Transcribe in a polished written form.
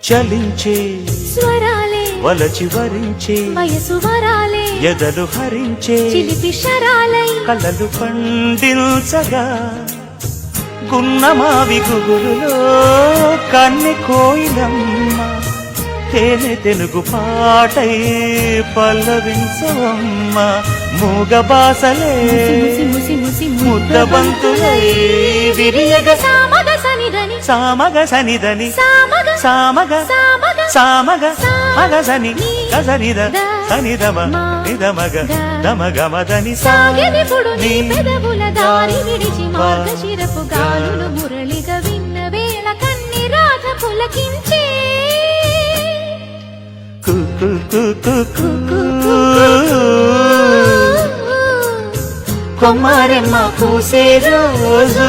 చలించే స్వరాలే వలచి వరించే వయసు వరాలే ఎదలు హరించే చిలిపి శరాలై కలలు పండించగా గున్నమావి గుగులులో కన్నె కోయిలమ్మ తేనె తెనుగు పాటై పల్లవించవమ్మ మూగ బాసలే ముద్ద బంతులై విరియగ సామగ సనిదని సామగ సనిదని సామగ సామగ సామగ సామగ అగసని గసనిద సనిదమ నిదమగ దమగమదని సాగెనిపుడు నీ పెదవుల దారి విడిచి మార్గశిరపు గాలులు మురళిగా విన్న వేళ కన్ని రాధ పులకించే కు కు కు కు కు కొమ్మారెమ్మ పూసే రోజు